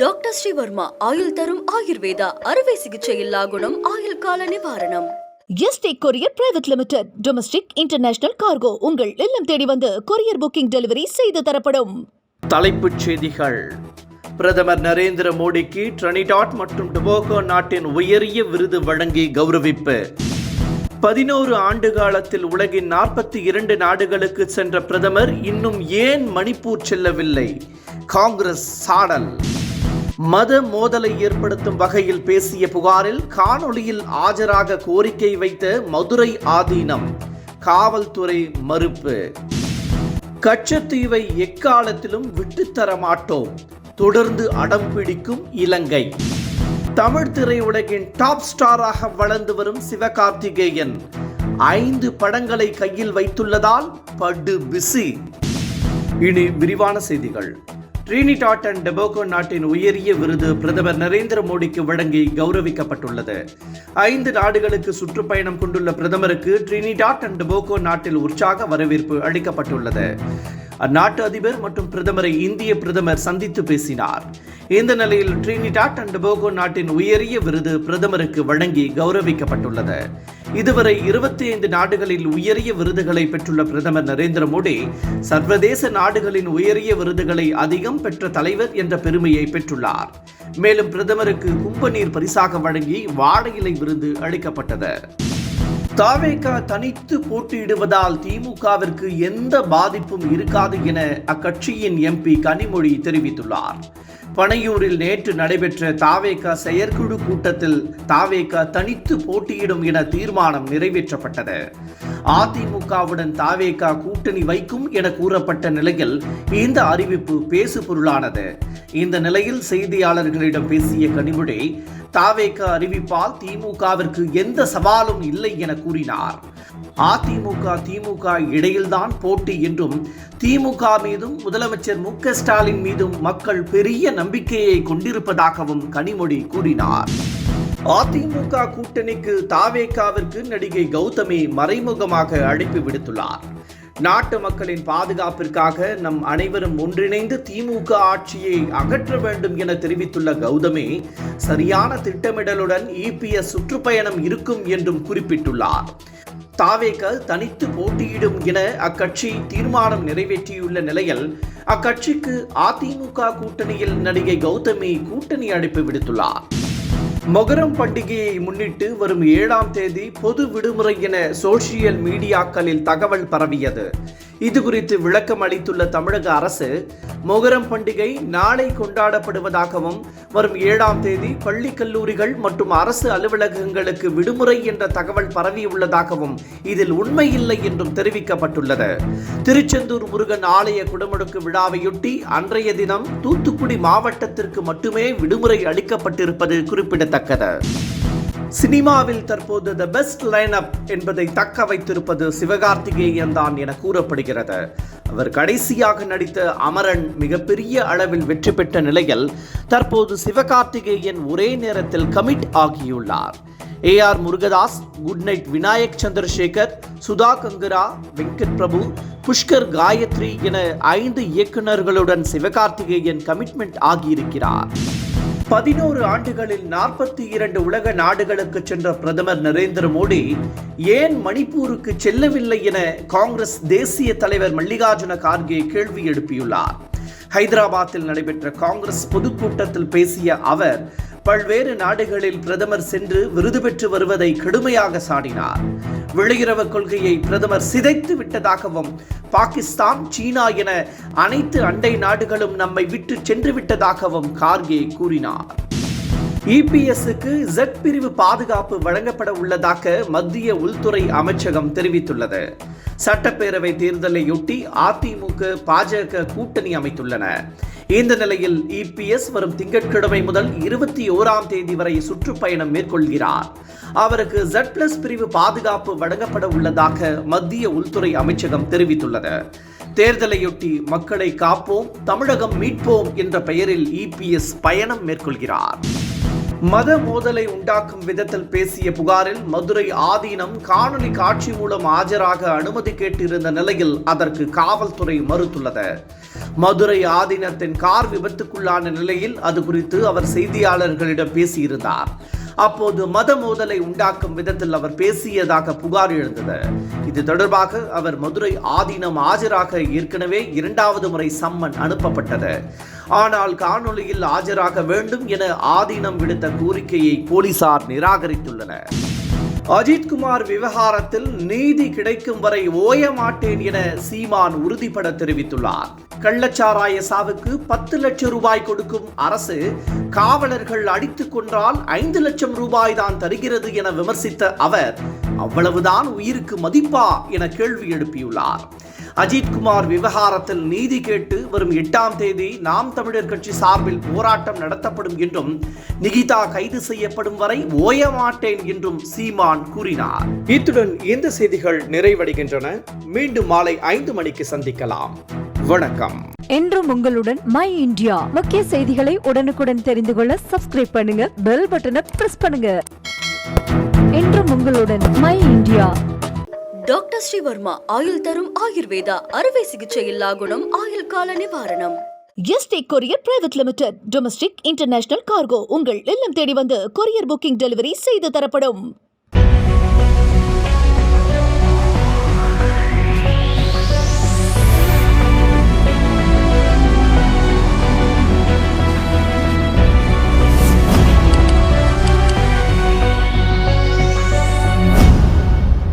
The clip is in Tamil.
டாக்டர் ஸ்ரீவர்மா ஆயுள் தரும் ஆயுர்வேதா அறுவை சிகிச்சையில்லா குணம் ஆயுள் கால நிவாரணம். Yesterday courier private limited. Domestic international cargo உங்கள் இல்லம் தேடி வந்து கொரியர் புக்கிங் டெலிவரி செய்து தரப்படும். தலைப்புச் செய்திகள். பிரதமர் நரேந்திர மோடிக்கு டிரினிடாட் மற்றும் டொபாகோ நாட்டின் உயரிய விருது வழங்கி கௌரவிப்பு. 11 ஆண்டு காலத்தில் உலகின் 42 நாடுகளுக்கு சென்ற பிரதமர் இன்னும் ஏன் மணிப்பூர் செல்லவில்லை? காங்கிரஸ் சாடல். மத மோதலை ஏற்படுத்தும் வகையில் பேசிய புகாரில் காணொளியில் ஆஜராக கோரிக்கை வைத்த மதுரை ஆதீனம். காவல்துறை மறுப்பு. கச்சத்தீவை எக்காலத்திலும் விட்டுத்தர மாட்டோம், தொடர்ந்து அடம் பிடிக்கும் இலங்கை. தமிழ் திரையுலகின் டாப் ஸ்டாராக வளர்ந்து வரும் சிவகார்த்திகேயன் 5 படங்களை கையில் வைத்துள்ளதால் படு பிஸி. இனி விரிவான செய்திகள். டிரினிடாட் அண்ட் டொபாகோ நாட்டின் உயரிய விருது பிரதமர் நரேந்திர மோடிக்கு வழங்கி கௌரவிக்கப்பட்டுள்ளது. 5 நாடுகளுக்கு சுற்றுப்பயணம் கொண்டுள்ள பிரதமருக்கு டிரினிடாட் அண்ட் டொபாகோ நாட்டில் உற்சாக வரவேற்பு அளிக்கப்பட்டுள்ளது. அந்நாட்டு அதிபர் மற்றும் பிரதமரை இந்திய பிரதமர் சந்தித்து பேசினார். இந்த நிலையில் டிரினிடாட் அண்ட் டொபாகோ நாட்டின் உயரிய விருது பிரதமருக்கு வழங்கி கௌரவிக்கப்பட்டுள்ளது. இதுவரை 25 நாடுகளில் உயரிய விருதுகளை பெற்றுள்ள பிரதமர் நரேந்திர மோடி சர்வதேச நாடுகளின் உயரிய விருதுகளை அதிகம் பெற்ற தலைவர் என்ற பெருமையை பெற்றுள்ளார். மேலும் பிரதமருக்கு கும்பநீர் பரிசாக வழங்கி வாழை இலை விருது அளிக்கப்பட்டது. தாவேகா தனித்து போட்டியிடுவதால் திமுகவிற்கு எந்த பாதிப்பும் இருக்காது என அக்கட்சியின் எம்பி கனிமொழி தெரிவித்துள்ளார். பனையூரில் நேற்று நடைபெற்ற தாவேகா செயற்குழு கூட்டத்தில் தாவேகா தனித்து போட்டியிடும் என தீர்மானம் நிறைவேற்றப்பட்டது. அதிமுகவுடன் தாவேகா கூட்டணி வைக்கும் என கூறப்பட்ட நிலையில் இந்த அறிவிப்பு பேசு பொருளானது. இந்த நிலையில் செய்தியாளர்களிடம் பேசிய கனிமொழி தாவேகா அறிவிப்பால் திமுகவிற்கு எந்த சவாலும் இல்லை என கூறினார். அதிமுக திமுக இடையில்தான் போட்டி என்றும் திமுக மீதும் முதலமைச்சர் மு.க. ஸ்டாலின் மீதும் மக்கள் பெரிய நம்பிக்கையை கொண்டிருப்பதாகவும் கனிமொழி கூறினார். அதிமுக கூட்டணிக்கு தாவேகாவிற்கு நடிகை கௌதமி மறைமுகமாக அழைப்பு விடுத்துள்ளார். நாட்டு மக்களின் பாதுகாப்பிற்காக நம் அனைவரும் ஒன்றிணைந்து திமுக ஆட்சியை அகற்ற வேண்டும் என தெரிவித்துள்ள கௌதமி சரியான திட்டமிடலுடன் இபிஎஸ் சுற்றுப்பயணம் இருக்கும் என்றும் குறிப்பிட்டுள்ளார். தாவேகா தனித்து போட்டியிடும் என அக்கட்சி தீர்மானம் நிறைவேற்றியுள்ள நிலையில் அக்கட்சிக்கு அதிமுக கூட்டணியில் நடிகை கௌதமி கூட்டணி அழைப்பு விடுத்துள்ளார். மொகரம் பண்டிகையை முன்னிட்டு வரும் 7ஆம் தேதி பொது விடுமுறை என சோசியல் மீடியாக்களில் தகவல் பரவியது. இது குறித்து விளக்கம் அளித்துள்ள தமிழக அரசு மொகரம் பண்டிகை நாளை கொண்டாடப்படுவதாகவும் வரும் 7ஆம் தேதி பள்ளி கல்லூரிகள் மற்றும் அரசு அலுவலகங்களுக்கு விடுமுறை என்ற தகவல் பரவியுள்ளதாகவும் இதில் உண்மையில்லை என்றும் தெரிவிக்கப்பட்டுள்ளது. திருச்செந்தூர் முருகன் ஆலய குடமுழுக்கு விழாவையொட்டி அன்றைய தினம் தூத்துக்குடி மாவட்டத்திற்கு மட்டுமே விடுமுறை அளிக்கப்பட்டிருப்பது குறிப்பிடத்தக்கது. சினிமாவில் தற்போது தி பெஸ்ட் லைனப் என்பதை தக்க வைத்திருப்பது சிவகார்த்திகேயன் தான் என கூறப்படுகிறது. அவர் கடைசியாக நடித்த அமரன் மிகப்பெரிய அளவில் வெற்றி பெற்ற நிலையில் தற்போது சிவகார்த்திகேயன் ஒரே நேரத்தில் கமிட் ஆகியுள்ளார். A R Murugadoss, good night Vinayak Chandrasekhar, Sudha Kongara, Venkat Prabhu, Pushkar Gayathri என 5 இயக்குநர்களுடன் சிவகார்த்திகேயன் கமிட்மெண்ட் ஆகியிருக்கிறார். 11 ஆண்டுகளில் 42 உலக நாடுகளுக்கு சென்ற பிரதமர் நரேந்திர மோடி ஏன் மணிப்பூருக்கு செல்லவில்லை என காங்கிரஸ் தேசிய தலைவர் மல்லிகார்ஜுன கார்கே கேள்வி எழுப்பியுள்ளார். ஹைதராபாத்தில் நடைபெற்ற காங்கிரஸ் பொதுக்கூட்டத்தில் பேசிய அவர் பல்வேறு நாடுகளில் பிரதமர் சென்று விருது பெற்று வருவதை கடுமையாக சாடினார். வெளியுறவு கொள்கையை பிரதமர் சிதைத்து விட்டதாகவும் பாகிஸ்தான், சீனா என அனைத்து அண்டை நாடுகளும் நம்மை விட்டு சென்று விட்டதாகவும் கார்கே கூறினார். இபிஎஸ்க்கு Z பிரிவு பாதுகாப்பு வழங்கப்பட உள்ளதாக மத்திய உள்துறை அமைச்சகம் தெரிவித்துள்ளது. சட்டப்பேரவை தேர்தலையொட்டி அதிமுக, பாஜக கூட்டணி அமைத்துள்ளன. இந்த நிலையில் இபிஎஸ் வரும் திங்கட்கிழமை முதல் 21ஆம் தேதி வரை சுற்றுப்பயணம் மேற்கொள்கிறார். அவருக்கு Z+ பிரிவு பாதுகாப்பு வழங்கப்பட உள்ளதாக மத்திய உள்துறை அமைச்சகம் தெரிவித்துள்ளது. தேர்தலையொட்டி மக்களை காப்போம், தமிழகம் மீட்போம் என்ற பெயரில் இபிஎஸ் பயணம் மேற்கொள்கிறார். மத மோதலை உண்டாக்கும் விதத்தில் பேசிய புகாரில் மதுரை ஆதீனம் காணொலி காட்சி மூலம் ஆஜராக அனுமதி கேட்டிருந்த நிலையில் அதற்கு காவல்துறை மறுத்துள்ளது. மதுரை ஆதீனத்தின் கார் விபத்துக்குள்ளான நிலையில் அது குறித்து அவர் செய்தியாளர்களிடம் பேசியிருந்தார். அப்போது மத மோதலை உண்டாக்கும் விதத்தில் அவர் பேசியதாக புகார் எழுந்தது. இது தொடர்பாக அவர் மதுரை ஆதீனம் ஆஜராக ஏற்கனவே 2வது முறை சம்மன் அனுப்பப்பட்டது. ஆனால் காணொளியில் ஆஜராக வேண்டும் என ஆதீனம் விடுத்த கோரிக்கையை போலீசார் நிராகரித்துள்ளனர். அஜித்குமார் விவகாரத்தில் நீதி கிடைக்கும் வரை ஓய மாட்டேன் என சீமான் உறுதிபட தெரிவித்துள்ளார். கள்ளச்சாராய சாவுக்கு 10 லட்சம் ரூபாய் கொடுக்கும் அரசு காவலர்கள் அடித்துக் கொன்றால் 5 லட்சம் ரூபாய் தான் தருகிறது என விமர்சித்த அவர், அவ்வளவுதான் உயிருக்கு மதிப்பா என கேள்வி எழுப்பியுள்ளார். அஜித்குமார் விவகாரத்தில் நீதி கேட்டு வரும் 8ஆம் தேதி நாம் தமிழர் கட்சி சார்பில் போராட்டம் நடத்தப்படும் என்றும், நிகிதா கைது செய்யப்படும் வரை ஓய மாட்டேன் என்றும் சீமான் கூறினார். இத்துடன் இந்த செய்திகள் நிறைவடைகின்றன. மீண்டும் மாலை 5 மணிக்கு சந்திக்கலாம். வணக்கம். என்றும் உங்களுடன் மை இந்தியா. முக்கிய செய்திகளை உடனுக்குடன் தெரிந்து கொள்ள சப்ஸ்கிரைப் பண்ணுங்க, பெல் பட்டனை பிரஸ் பண்ணுங்க. என்றும் உங்களுடன் மை இந்தியா. டாக்டர் ஸ்ரீவர்மா ஆயுள் தரும் ஆயுர்வேதா அறுவை சிகிச்சை இல்லா குணம் ஆயுள் கால நிவாரணம். Yesterday courier private limited domestic international cargo உங்கள் இல்லம் தேடி வந்து கொரியர் புக்கிங் டெலிவரி செய்து தரப்படும்.